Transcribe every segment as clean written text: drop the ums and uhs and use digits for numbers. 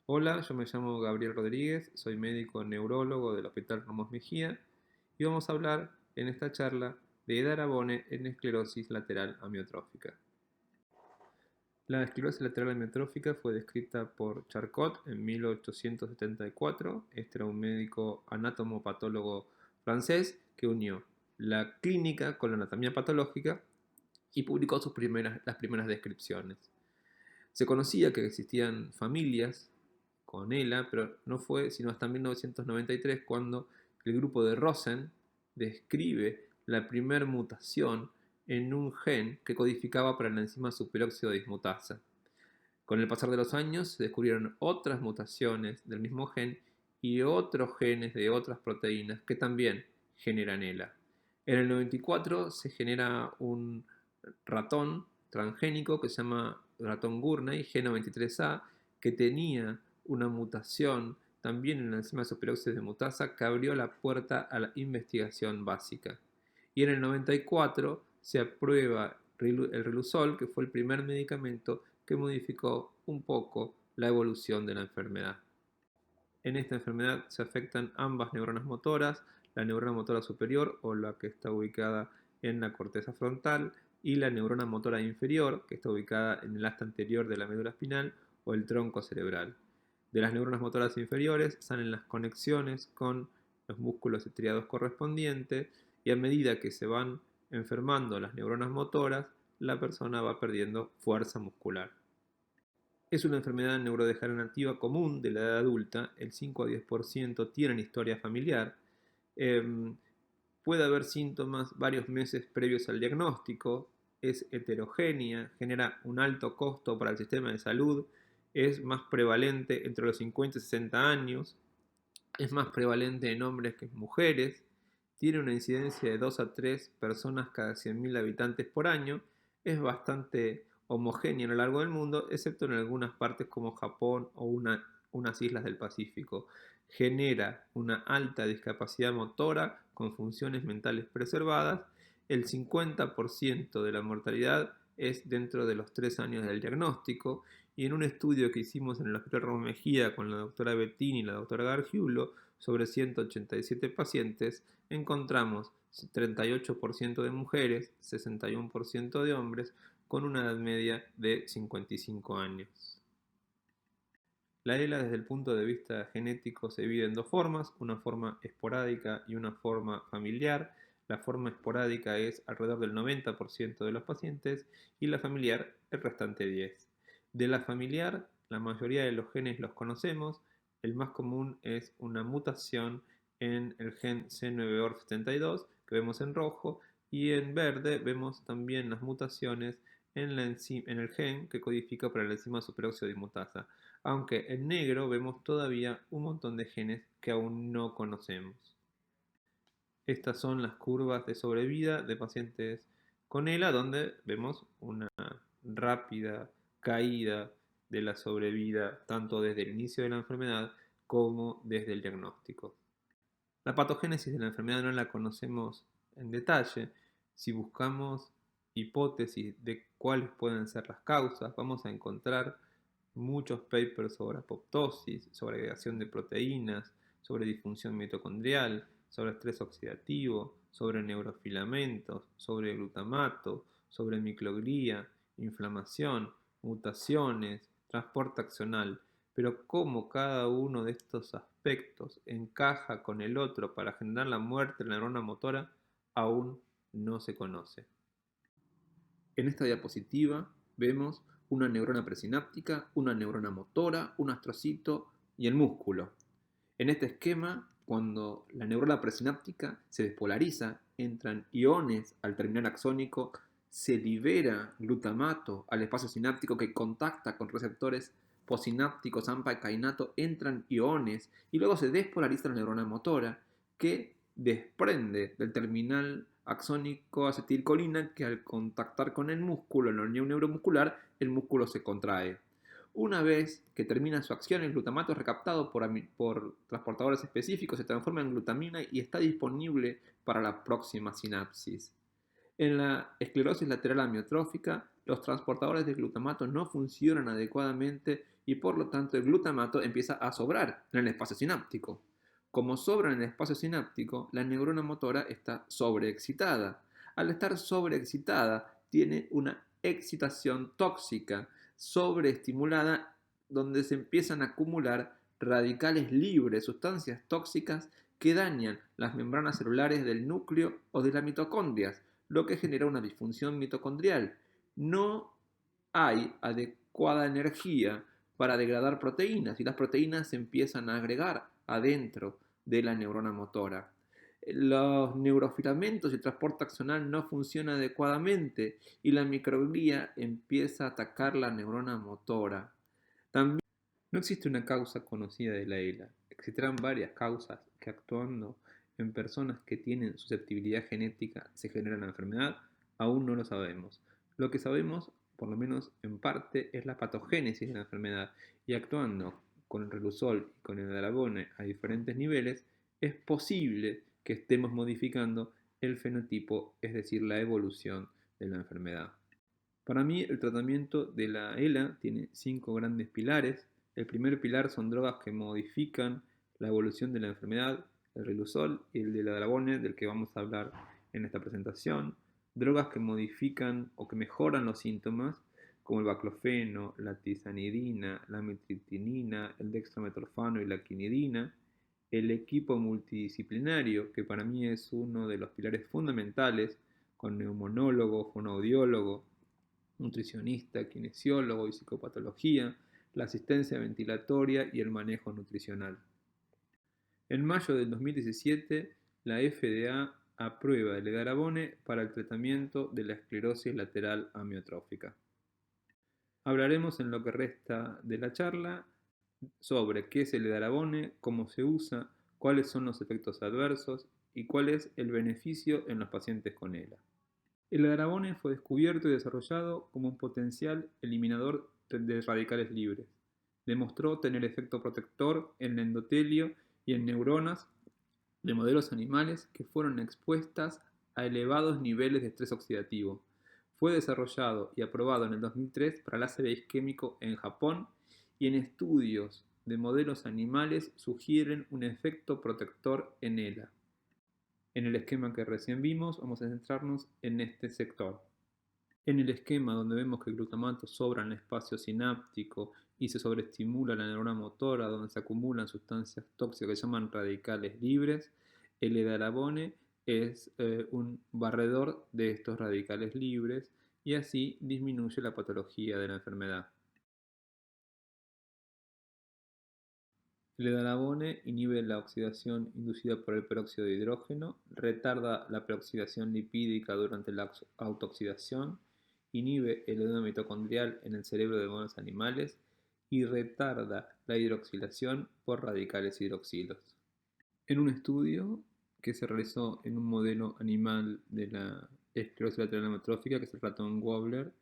Hola, yo me llamo Gabriel Rodríguez, soy médico neurólogo del Hospital Ramos Mejía y vamos a hablar en esta charla de edarabone en esclerosis lateral amiotrófica. La esclerosis lateral amiotrófica fue descrita por Charcot en 1874. Este era un médico anatomopatólogo francés que unió la clínica con la anatomía patológica y publicó las primeras descripciones. Se conocía que existían familias con ELA, pero no fue sino hasta 1993 cuando el grupo de Rosen describe la primera mutación en un gen que codificaba para la enzima superóxido dismutasa. Con el pasar de los años se descubrieron otras mutaciones del mismo gen y otros genes de otras proteínas que también generan ELA. En el 94 se genera un ratón transgénico que se llama ratón Gurney G93A, que tenía una mutación también en la enzima superóxido de mutasa que abrió la puerta a la investigación básica. Y en el 94 se aprueba el Riluzol, que fue el primer medicamento que modificó un poco la evolución de la enfermedad. En esta enfermedad se afectan ambas neuronas motoras, la neurona motora superior o la que está ubicada en la corteza frontal y la neurona motora inferior que está ubicada en el asta anterior de la médula espinal o el tronco cerebral. De las neuronas motoras inferiores salen las conexiones con los músculos estriados correspondientes y a medida que se van enfermando las neuronas motoras, la persona va perdiendo fuerza muscular. Es una enfermedad neurodegenerativa común de la edad adulta, el 5 a 10% tienen historia familiar. Em, Puede haber síntomas varios meses previos al diagnóstico, es heterogénea, genera un alto costo para el sistema de salud, es más prevalente entre los 50 y 60 años, es más prevalente en hombres que en mujeres, tiene una incidencia de 2 a 3 personas cada 100.000 habitantes por año, es bastante homogénea a lo largo del mundo, excepto en algunas partes como Japón o unas islas del Pacífico. Genera una alta discapacidad motora con funciones mentales preservadas. El 50% de la mortalidad es dentro de los 3 años del diagnóstico y en un estudio que hicimos en el Hospital Ramos Mejía con la doctora Bettini y la doctora Gargiulo sobre 187 pacientes, encontramos 38% de mujeres, 61% de hombres, con una edad media de 55 años. La ELA desde el punto de vista genético se divide en dos formas, una forma esporádica y una forma familiar. La forma esporádica es alrededor del 90% de los pacientes y la familiar el restante 10%. De la familiar, la mayoría de los genes los conocemos. El más común es una mutación en el gen C9orf72 que vemos en rojo y en verde vemos también las mutaciones en el gen que codifica para la enzima superóxido dismutasa, aunque en negro vemos todavía un montón de genes que aún no conocemos. Estas son las curvas de sobrevida de pacientes con ELA, donde vemos una rápida caída de la sobrevida tanto desde el inicio de la enfermedad como desde el diagnóstico. La patogénesis de la enfermedad no la conocemos en detalle. Si buscamos hipótesis de cuáles pueden ser las causas, vamos a encontrar muchos papers sobre apoptosis, sobre agregación de proteínas, sobre disfunción mitocondrial, sobre estrés oxidativo, sobre neurofilamentos, sobre glutamato, sobre microglía, inflamación, mutaciones, transporte axonal, pero cómo cada uno de estos aspectos encaja con el otro para generar la muerte de la neurona motora aún no se conoce. En esta diapositiva vemos una neurona presináptica, una neurona motora, un astrocito y el músculo. En este esquema, cuando la neurona presináptica se despolariza, entran iones al terminal axónico, se libera glutamato al espacio sináptico que contacta con receptores posinápticos AMPA y kainato, entran iones y luego se despolariza la neurona motora que desprende del terminal axónico acetilcolina que al contactar con el músculo, en la unión neuromuscular, el músculo se contrae. Una vez que termina su acción, el glutamato es recaptado por transportadores específicos, se transforma en glutamina y está disponible para la próxima sinapsis. En la esclerosis lateral amiotrófica los transportadores de glutamato no funcionan adecuadamente y por lo tanto el glutamato empieza a sobrar en el espacio sináptico. Como sobra en el espacio sináptico, la neurona motora está sobreexcitada. Al estar sobreexcitada, tiene una excitación tóxica, sobreestimulada, donde se empiezan a acumular radicales libres, sustancias tóxicas que dañan las membranas celulares del núcleo o de las mitocondrias, lo que genera una disfunción mitocondrial. No hay adecuada energía para degradar proteínas y las proteínas se empiezan a agregar adentro de la neurona motora. Los neurofilamentos y el transporte axonal no funcionan adecuadamente y la microglía empieza a atacar la neurona motora. También no existe una causa conocida de la ELA. Existirán varias causas que actuando en personas que tienen susceptibilidad genética se generan la enfermedad, aún no lo sabemos. Lo que sabemos, por lo menos en parte, es la patogénesis de la enfermedad y actuando con el Reblozyl y con el edaravone a diferentes niveles, es posible que estemos modificando el fenotipo, es decir, la evolución de la enfermedad. Para mí, el tratamiento de la ELA tiene 5 grandes pilares. El primer pilar son drogas que modifican la evolución de la enfermedad, el Reblozyl y el del edaravone, del que vamos a hablar en esta presentación. Drogas que modifican o que mejoran los síntomas, como el baclofeno, la tizanidina, la amitriptilina, el dextrometorfano y la quinidina. El equipo multidisciplinario, que para mí es uno de los pilares fundamentales, con neumonólogo, fonoaudiólogo, nutricionista, kinesiólogo y psicopatología, la asistencia ventilatoria y el manejo nutricional. En mayo del 2017, la FDA aprueba el edaravone para el tratamiento de la esclerosis lateral amiotrófica. Hablaremos en lo que resta de la charla sobre qué es el edaravone, cómo se usa, cuáles son los efectos adversos y cuál es el beneficio en los pacientes con ELA. El edaravone fue descubierto y desarrollado como un potencial eliminador de radicales libres. Demostró tener efecto protector en el endotelio y en neuronas de modelos animales que fueron expuestas a elevados niveles de estrés oxidativo. Fue desarrollado y aprobado en el 2003 para láser isquémico en Japón y en estudios de modelos animales sugieren un efecto protector en ELA. En el esquema que recién vimos, vamos a centrarnos en este sector. En el esquema donde vemos que el glutamato sobra en el espacio sináptico y se sobreestimula la neurona motora, donde se acumulan sustancias tóxicas que se llaman radicales libres, el edaravone es un barredor de estos radicales libres y así disminuye la patología de la enfermedad. El edaravone inhibe la oxidación inducida por el peróxido de hidrógeno, retarda la peroxidación lipídica durante la autooxidación, inhibe el edema mitocondrial en el cerebro de modelos animales y retarda la hidroxilación por radicales hidroxilos. En un estudio que se realizó en un modelo animal de la esclerosis lateral amiotrófica, que es el ratón Wobbler,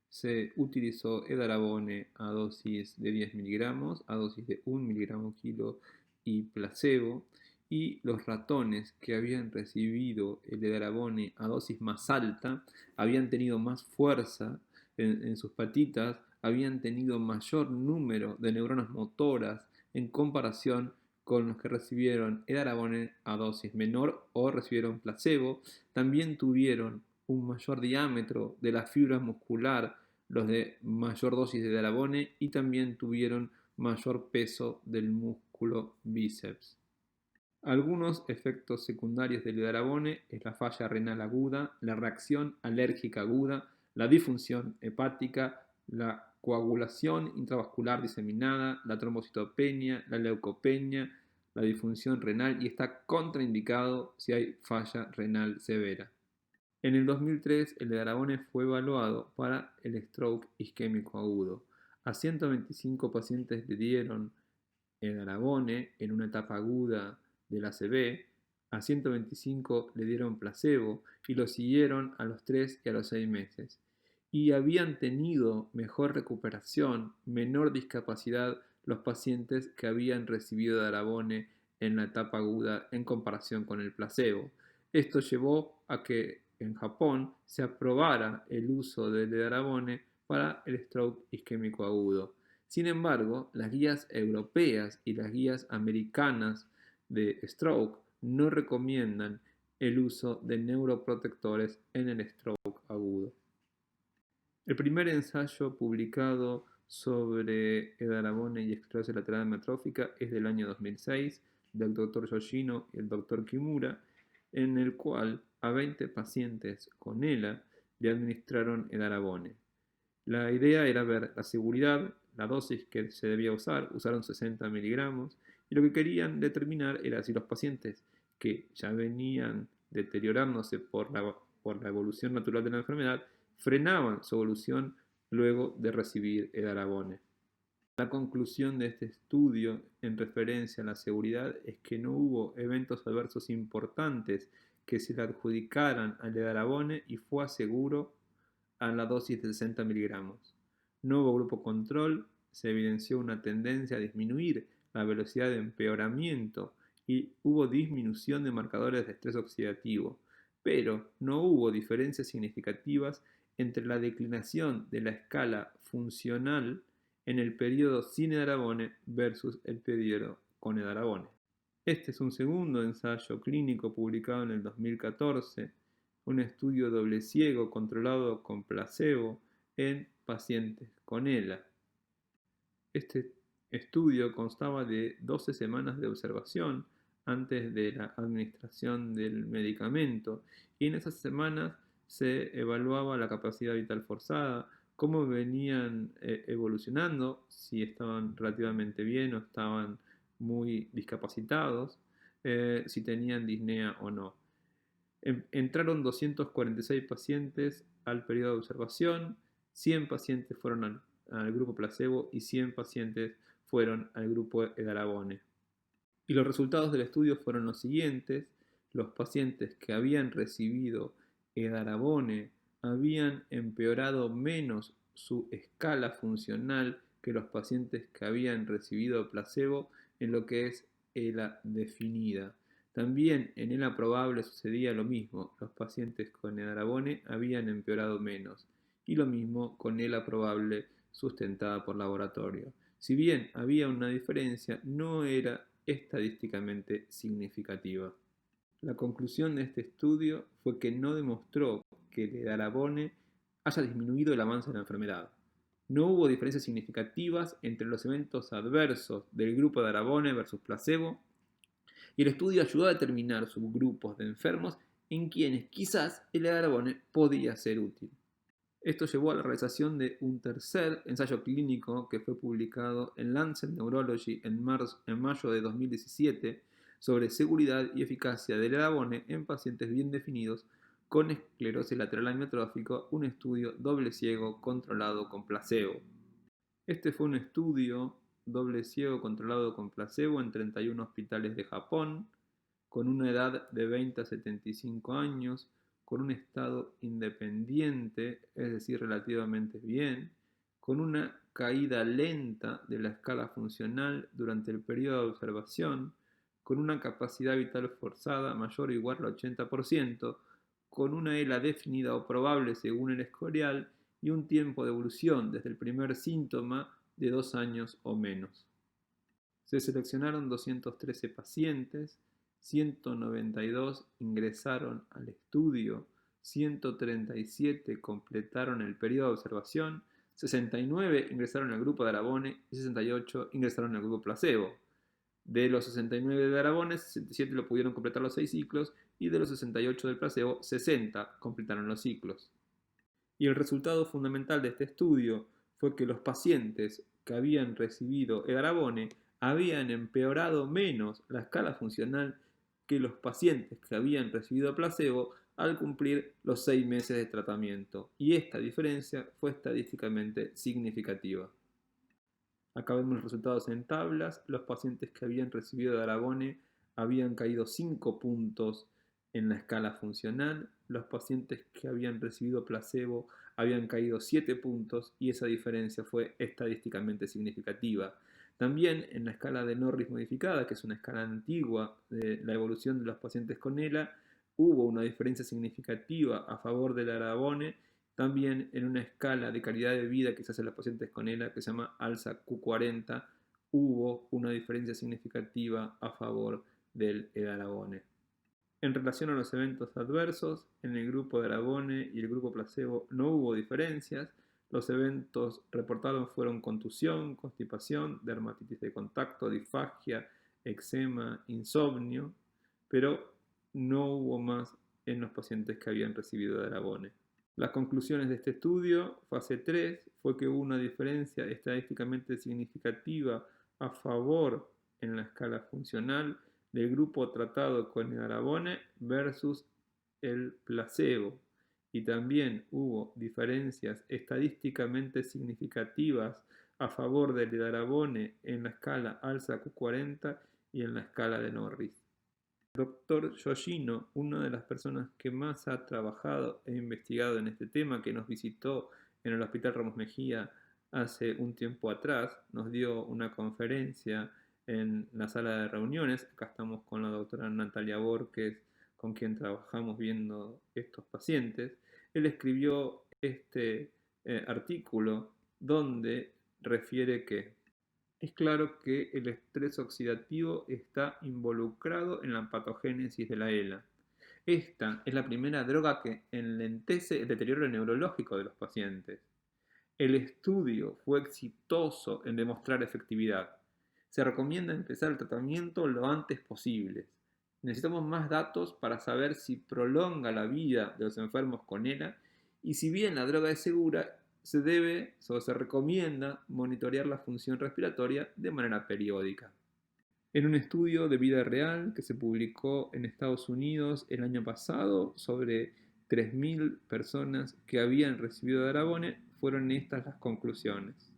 se utilizó edaravone a dosis de 10 miligramos, a dosis de 1 miligramo kilo y placebo, y los ratones que habían recibido el edaravone a dosis más alta habían tenido más fuerza en sus patitas, habían tenido mayor número de neuronas motoras en comparación con los que recibieron edaravone a dosis menor o recibieron placebo. También tuvieron un mayor diámetro de la fibra muscular los de mayor dosis de edaravone y también tuvieron mayor peso del músculo bíceps. Algunos efectos secundarios del edaravone es la falla renal aguda, la reacción alérgica aguda, la disfunción hepática, la coagulación intravascular diseminada, la trombocitopenia, la leucopenia, la disfunción renal y está contraindicado si hay falla renal severa. En el 2003, el edaravone fue evaluado para el stroke isquémico agudo. A 125 pacientes le dieron edaravone en una etapa aguda del ACV, a 125 le dieron placebo y lo siguieron a los 3 y a los 6 meses. Y habían tenido mejor recuperación, menor discapacidad los pacientes que habían recibido edaravone en la etapa aguda en comparación con el placebo. Esto llevó a que en Japón se aprobara el uso del edarabone para el stroke isquémico agudo. Sin embargo, las guías europeas y las guías americanas de stroke no recomiendan el uso de neuroprotectores en el stroke agudo. El primer ensayo publicado sobre edarabone y esclerosis lateral amiotrófica es del año 2006 del Dr. Yoshino y el Dr. Kimura, en el cual a 20 pacientes con ELA le administraron edarabone. La idea era ver la seguridad, la dosis que se debía usar, usaron 60 miligramos, y lo que querían determinar era si los pacientes que ya venían deteriorándose por la evolución natural de la enfermedad frenaban su evolución luego de recibir edarabone. La conclusión de este estudio en referencia a la seguridad es que no hubo eventos adversos importantes que se le adjudicaran al edarabone y fue seguro a la dosis de 60 miligramos. No hubo grupo control, se evidenció una tendencia a disminuir la velocidad de empeoramiento y hubo disminución de marcadores de estrés oxidativo, pero no hubo diferencias significativas entre la declinación de la escala funcional en el periodo sin edarabone versus el periodo con edarabone. Este es un segundo ensayo clínico publicado en el 2014, un estudio doble ciego controlado con placebo en pacientes con ELA. Este estudio constaba de 12 semanas de observación antes de la administración del medicamento y en esas semanas se evaluaba la capacidad vital forzada, cómo venían evolucionando, si estaban relativamente bien o estaban muy discapacitados, si tenían disnea o no. Entraron 246 pacientes al periodo de observación, 100 pacientes fueron al grupo placebo y 100 pacientes fueron al grupo edarabone. Y los resultados del estudio fueron los siguientes: los pacientes que habían recibido edarabone habían empeorado menos su escala funcional que los pacientes que habían recibido placebo en lo que es ELA definida. También en ELA probable sucedía lo mismo, los pacientes con edarabone habían empeorado menos, y lo mismo con ELA probable sustentada por laboratorio. Si bien había una diferencia, no era estadísticamente significativa. La conclusión de este estudio fue que no demostró que el edarabone haya disminuido el avance de la enfermedad. No hubo diferencias significativas entre los eventos adversos del grupo de edarabone versus placebo, y el estudio ayudó a determinar subgrupos de enfermos en quienes quizás el edarabone podía ser útil. Esto llevó a la realización de un tercer ensayo clínico que fue publicado en Lancet Neurology en mayo de 2017 sobre seguridad y eficacia del edarabone en pacientes bien definidos con esclerosis lateral amiotrófica, un estudio doble ciego controlado con placebo. Este fue un estudio doble ciego controlado con placebo en 31 hospitales de Japón, con una edad de 20 a 75 años, con un estado independiente, es decir, relativamente bien, con una caída lenta de la escala funcional durante el periodo de observación, con una capacidad vital forzada mayor o igual al 80%, con una ELA definida o probable según el Escorial y un tiempo de evolución desde el primer síntoma de 2 años o menos. Se seleccionaron 213 pacientes, 192 ingresaron al estudio, 137 completaron el periodo de observación, 69 ingresaron al grupo de edarabone y 68 ingresaron al grupo placebo. De los 69 de edarabone, 67 lo pudieron completar los 6 ciclos y de los 68 del placebo, 60 completaron los ciclos. Y el resultado fundamental de este estudio fue que los pacientes que habían recibido edarabone habían empeorado menos la escala funcional que los pacientes que habían recibido placebo al cumplir los 6 meses de tratamiento, y esta diferencia fue estadísticamente significativa. Acá vemos los resultados en tablas. Los pacientes que habían recibido edarabone habían caído 5 puntos en la escala funcional. Los pacientes que habían recibido placebo habían caído 7 puntos y esa diferencia fue estadísticamente significativa. También en la escala de Norris modificada, que es una escala antigua de la evolución de los pacientes con ELA, hubo una diferencia significativa a favor del edarabone, también en una escala de calidad de vida que se hace en los pacientes con ELA, que se llama ALSA Q40, hubo una diferencia significativa a favor del edarabone. En relación a los eventos adversos, en el grupo de edarabone y el grupo placebo no hubo diferencias. Los eventos reportados fueron contusión, constipación, dermatitis de contacto, disfagia, eczema, insomnio, pero no hubo más en los pacientes que habían recibido edarabone. Las conclusiones de este estudio, fase 3, fue que hubo una diferencia estadísticamente significativa a favor en la escala funcional del grupo tratado con edarabone versus el placebo. Y también hubo diferencias estadísticamente significativas a favor del edarabone en la escala ALSA Q40 y en la escala de Norris. Doctor Yoshino, una de las personas que más ha trabajado e investigado en este tema, que nos visitó en el Hospital Ramos Mejía hace un tiempo atrás, nos dio una conferencia en la sala de reuniones. Acá estamos con la doctora Natalia Borges, con quien trabajamos viendo estos pacientes. Él escribió este artículo donde refiere que es claro que el estrés oxidativo está involucrado en la patogénesis de la ELA. Esta es la primera droga que enlentece el deterioro neurológico de los pacientes. El estudio fue exitoso en demostrar efectividad. Se recomienda empezar el tratamiento lo antes posible. Necesitamos más datos para saber si prolonga la vida de los enfermos con ELA y si bien la droga es segura, se recomienda monitorear la función respiratoria de manera periódica. En un estudio de vida real que se publicó en Estados Unidos el año pasado sobre 3.000 personas que habían recibido edarabone, fueron estas las conclusiones.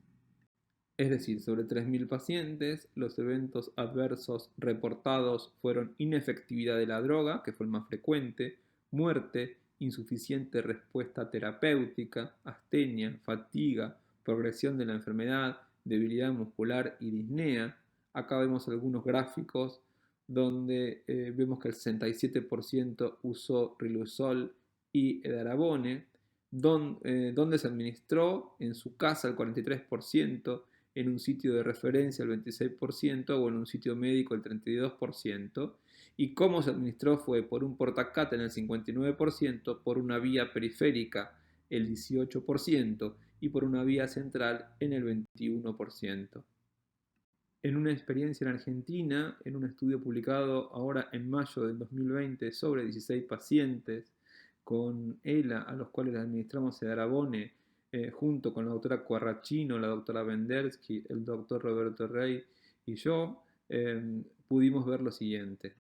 Es decir, sobre 3.000 pacientes, los eventos adversos reportados fueron inefectividad de la droga, que fue el más frecuente, muerte, insuficiente respuesta terapéutica, astenia, fatiga, progresión de la enfermedad, debilidad muscular y disnea. Acá vemos algunos gráficos donde vemos que el 67% usó Riluzol y edarabone, donde se administró en su casa el 43%, en un sitio de referencia el 26% o en un sitio médico el 32%, y cómo se administró fue por un portacat en el 59%, por una vía periférica el 18% y por una vía central en el 21%. En una experiencia en Argentina, en un estudio publicado ahora en mayo del 2020 sobre 16 pacientes con ELA a los cuales administramos edarabone junto con la doctora Quarracino, la doctora Bendersky, el doctor Roberto Rey y yo, pudimos ver lo siguiente.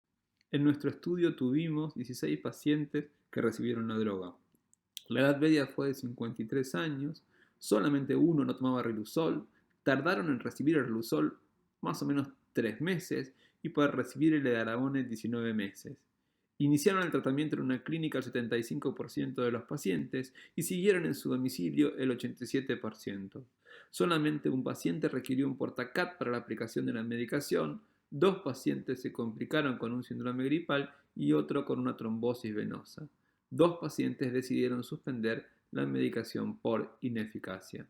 En nuestro estudio tuvimos 16 pacientes que recibieron la droga. La edad media fue de 53 años, solamente uno no tomaba Riluzol, tardaron en recibir el Riluzol más o menos 3 meses y para recibir el edarabone 19 meses. Iniciaron el tratamiento en una clínica el 75% de los pacientes y siguieron en su domicilio el 87%. Solamente un paciente requirió un portacat para la aplicación de la medicación, 2 pacientes se complicaron con un síndrome gripal y otro con una trombosis venosa. 2 pacientes decidieron suspender la medicación por ineficacia.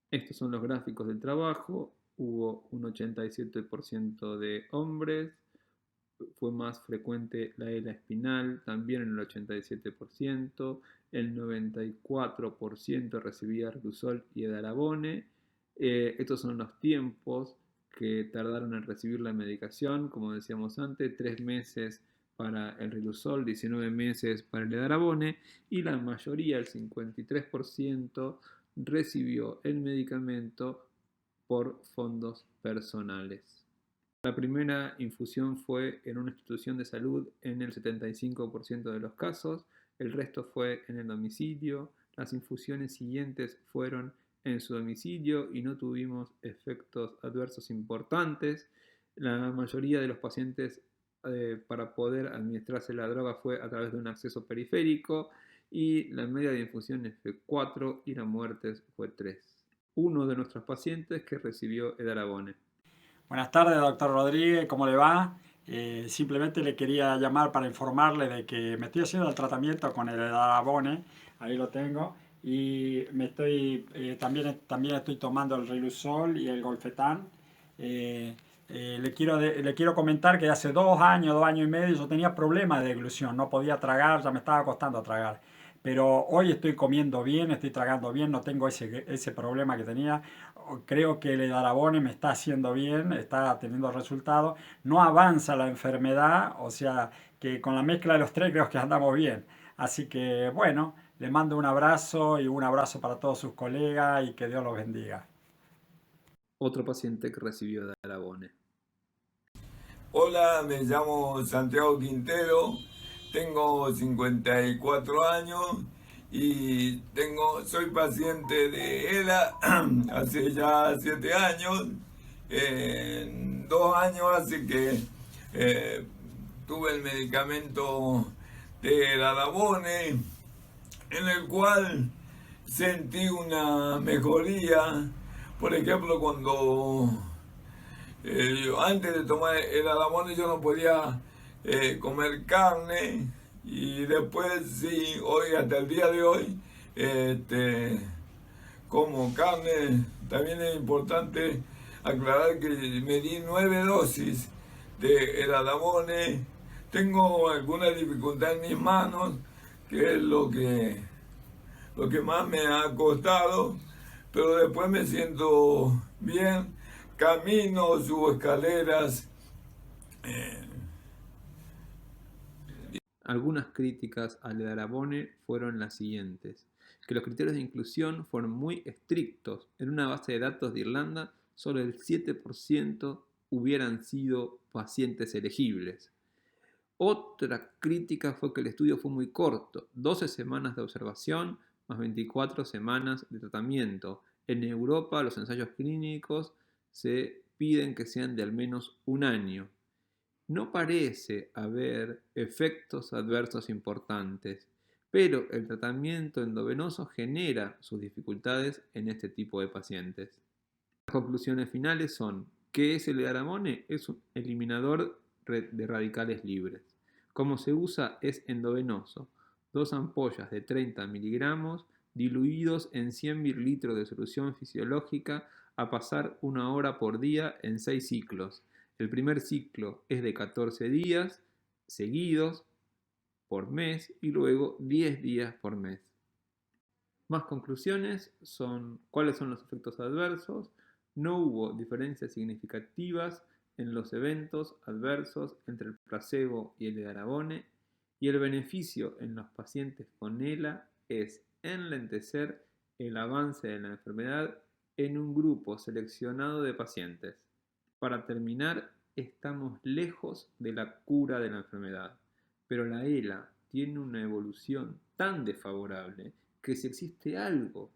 Estos son los gráficos del trabajo. Hubo un 87% de hombres, fue más frecuente la ELA espinal, también en el 87%, el 94% recibía Riluzol y edarabone. Estos son los tiempos que tardaron en recibir la medicación, como decíamos antes, 3 meses para el Riluzol, 19 meses para el edarabone, y la mayoría, el 53%, recibió el medicamento por fondos personales. La primera infusión fue en una institución de salud en el 75% de los casos, el resto fue en el domicilio. Las infusiones siguientes fueron en su domicilio y no tuvimos efectos adversos importantes. La mayoría de los pacientes para poder administrarse la droga fue a través de un acceso periférico y la media de infusiones fue 4 y la muerte fue 3. Uno de nuestros pacientes que recibió edarabone. Buenas tardes, doctor Rodríguez, ¿cómo le va? Simplemente le quería llamar para informarle de que me estoy haciendo el tratamiento con el Edarabone, ahí lo tengo, y también estoy tomando el Riluzol y el Golfetán. Le quiero comentar que hace 2 años, 2 años y medio, yo tenía problemas de deglución, no podía tragar, ya me estaba costando tragar. Pero hoy estoy comiendo bien, estoy tragando bien, no tengo ese problema que tenía. Creo que el Edarabone me está haciendo bien, está teniendo resultados. No avanza la enfermedad, o sea que con la mezcla de los tres creo que andamos bien. Así que bueno, le mando un abrazo y un abrazo para todos sus colegas y que Dios los bendiga. Otro paciente que recibió Darabone. Hola, me llamo Santiago Quintero, tengo 54 años y soy paciente de ELA hace ya 7 años. En 2 años hace que eh, tuve el medicamento de Darabone, en el cual sentí una mejoría. Por ejemplo, cuando antes de tomar el Alamone yo no podía comer carne, y después sí, hoy hasta el día de hoy este, como carne. También es importante aclarar que me di 9 dosis de el Alamone. Tengo alguna dificultad en mis manos, que es lo que más me ha costado, pero después me siento bien, camino, subo escaleras. eh, Algunas críticas al Darabone fueron las siguientes: que los criterios de inclusión fueron muy estrictos. En una base de datos de Irlanda, solo el 7% hubieran sido pacientes elegibles. Otra crítica fue que el estudio fue muy corto: 12 semanas de observación más 24 semanas de tratamiento. En Europa los ensayos clínicos se piden que sean de al menos un año. No parece haber efectos adversos importantes, pero el tratamiento endovenoso genera sus dificultades en este tipo de pacientes. Las conclusiones finales son: ¿qué es el Garamone? Es un eliminador de radicales libres. Cómo se usa es endovenoso: 2 ampollas de 30 miligramos diluidos en 100 mililitros de solución fisiológica, a pasar 1 hora por día en 6 ciclos. El primer ciclo es de 14 días seguidos por mes y luego 10 días por mes. Más conclusiones son: ¿cuáles son los efectos adversos? No hubo diferencias significativas en los eventos adversos entre el placebo y el Edarabone, y el beneficio en los pacientes con ELA es enlentecer el avance de la enfermedad en un grupo seleccionado de pacientes. Para terminar, estamos lejos de la cura de la enfermedad, pero la ELA tiene una evolución tan desfavorable que si existe algo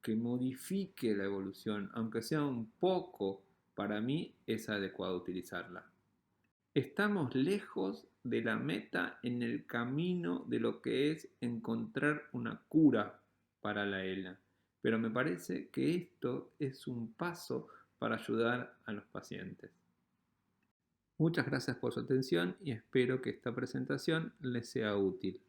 que modifique la evolución, aunque sea un poco, para mí es adecuado utilizarla. Estamos lejos de la meta en el camino de lo que es encontrar una cura para la ELA, pero me parece que esto es un paso para ayudar a los pacientes. Muchas gracias por su atención y espero que esta presentación les sea útil.